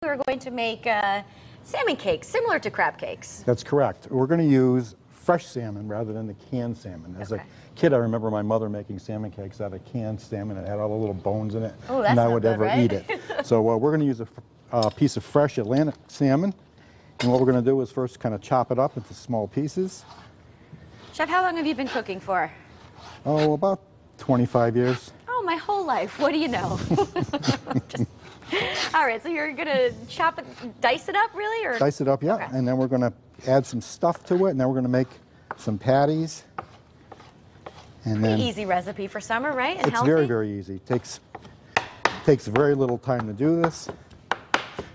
we're going to make salmon cakes, similar to crab cakes. That's correct. We're going to use fresh salmon rather than the canned salmon. As a kid, I remember my mother making salmon cakes out of canned salmon. It had all the little bones in it, oh, that's and I not would good, never right? eat it. So we're going to use a piece of fresh Atlantic salmon, and what we're going to do is first kind of chop it up into small pieces. Chef, how long have you been cooking for? Oh, about 25 years. Oh, my whole life. What do you know? All right, so you're going to chop it, dice it up, really? Or? Dice it up, yeah. Okay. And then we're going to add some stuff to it, and then we're going to make some patties. And pretty easy recipe for summer, right? And it's healthy? very, very easy. It takes very little time to do this.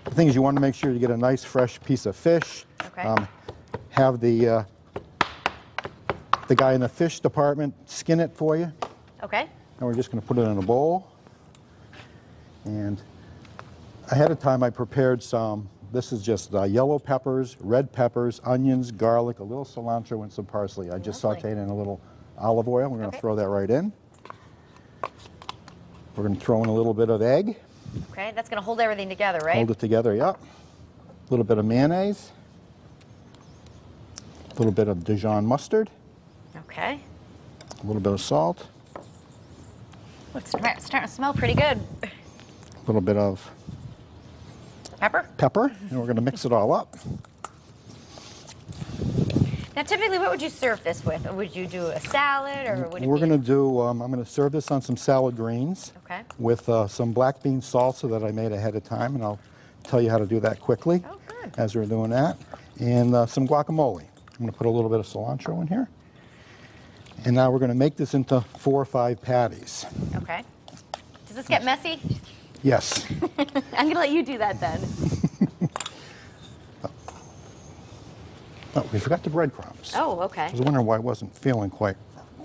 The thing is, you want to make sure you get a nice, fresh piece of fish. Okay. Have the guy in the fish department skin it for you. Okay. And we're just going to put it in a bowl. And ahead of time, I prepared some. This is just yellow peppers, red peppers, onions, garlic, a little cilantro, and some parsley. I just sauteed in a little olive oil. We're going to throw that right in. We're going to throw in a little bit of egg. Okay, that's going to hold everything together, right? Hold it together, yep. A little bit of mayonnaise. A little bit of Dijon mustard. Okay. A little bit of salt. It's starting to smell pretty good. A little bit of pepper, and we're going to mix it all up. Now, typically, what would you serve this with? Or would you do a salad, or would it We're going to do, I'm going to serve this on some salad greens with some black bean salsa that I made ahead of time, and I'll tell you how to do that quickly as we're doing that, and some guacamole. I'm going to put a little bit of cilantro in here. And now we're going to make this into 4 or 5 patties. Okay. Does this get messy? Yes. I'm going to let you do that then. Oh, we forgot the breadcrumbs. Oh, okay. I was wondering why it wasn't feeling quite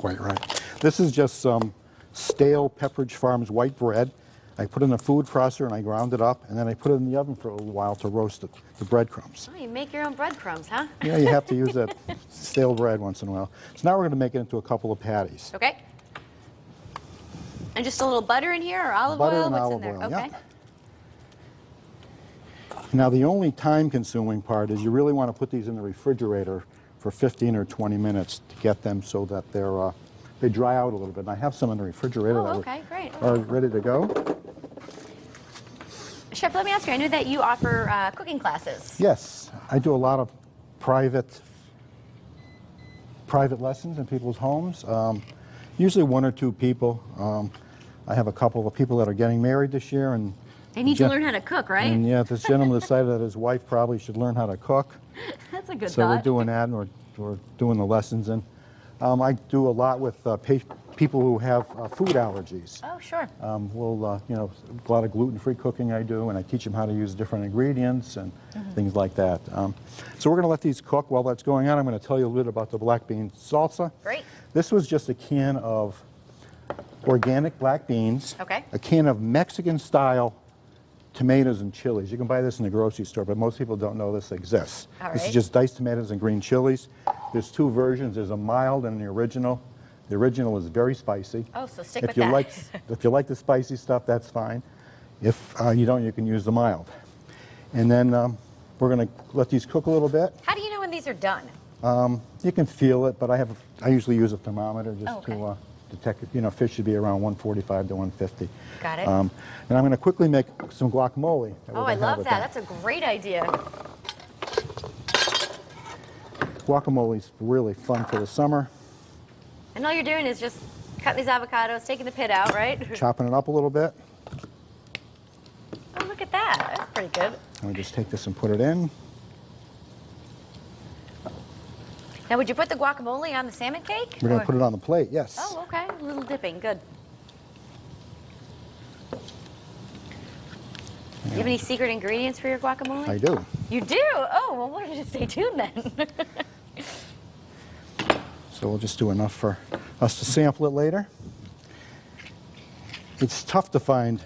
right. This is just some stale Pepperidge Farms white bread. I put it in a food processor and I ground it up, and then I put it in the oven for a little while to roast the breadcrumbs. Oh, you make your own breadcrumbs, huh? Yeah, you have to use that stale bread once in a while. So now we're going to make it into a couple of patties. Okay. And just a little butter in here, or olive oil? Butter and olive oil, okay. Now the only time-consuming part is you really want to put these in the refrigerator for 15 or 20 minutes to get them so that they dry out a little bit. And I have some in the refrigerator that are ready to go. Chef, let me ask you, I know that you offer cooking classes. Yes, I do a lot of private lessons in people's homes. Usually 1 or 2 people. I have a couple of people that are getting married this year, and they need to learn how to cook, right? And yeah, this gentleman decided that his wife probably should learn how to cook. That's a good thought. So we're doing that, and we're doing the lessons. And I do a lot with people who have food allergies. Oh, sure. You know, a lot of gluten-free cooking I do, and I teach them how to use different ingredients and things like that. So we're going to let these cook. While that's going on, I'm going to tell you a little bit about the black bean salsa. Great. This was just a can of organic black beans, a can of Mexican-style tomatoes and chilies. You can buy this in the grocery store, but most people don't know this exists. This is just diced tomatoes and green chilies. There's 2 versions. There's a mild and the original. The original is very spicy. Oh, so stick with that. If you like the spicy stuff, that's fine. If you don't, you can use the mild. And then we're going to let these cook a little bit. How do you know when these are done? You can feel it, but I usually use a thermometer just to detect it. You know, fish should be around 145 to 150. Got it. And I'm going to quickly make some guacamole. Oh, I love that. That's a great idea. Guacamole is really fun for the summer. And all you're doing is just cutting these avocados, taking the pit out, right? Chopping it up a little bit. Oh, look at that. That's pretty good. And we just take this and put it in. Now, would you put the guacamole on the salmon cake? We're going to put it on the plate, yes. Oh, okay. A little dipping. Good. Do you have any secret ingredients for your guacamole? I do. You do? Oh, well, why don't you stay tuned then? So we'll just do enough for us to sample it later. It's tough to find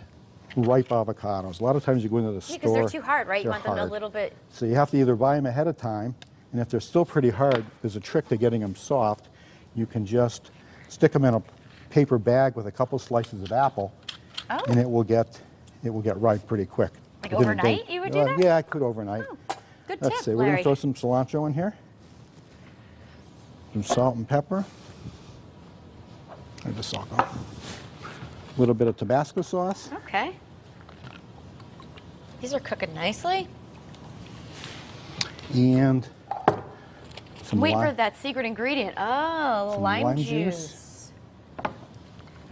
ripe avocados. A lot of times you go into the store. Because they're too hard, right? You want them a little bit. So you have to either buy them ahead of time, and if they're still pretty hard, there's a trick to getting them soft. You can just stick them in a paper bag with a couple slices of apple, and it will get ripe pretty quick. Like overnight you would do that? Yeah, I could overnight. Oh, good Let's tip, see, we're going Larry. to throw some cilantro in here. Some salt and pepper. Where'd the salt go? A little bit of Tabasco sauce. Okay. These are cooking nicely. And some Wait for that secret ingredient. Oh, lime juice.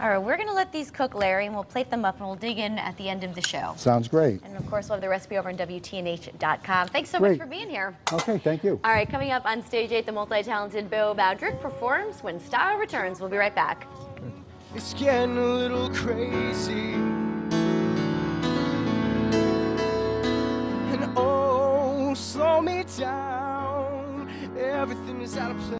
All right, we're gonna let these cook, Larry, and we'll plate them up and we'll dig in at the end of the show. Sounds great. And of course, we'll have the recipe over on WTNH.com. Thanks so much for being here. Okay, thank you. All right, coming up on Stage 8, the multi-talented Bo Bowdrick performs When Style Returns. We'll be right back. It's getting a little crazy. And oh, slow me down. Everything is out of place.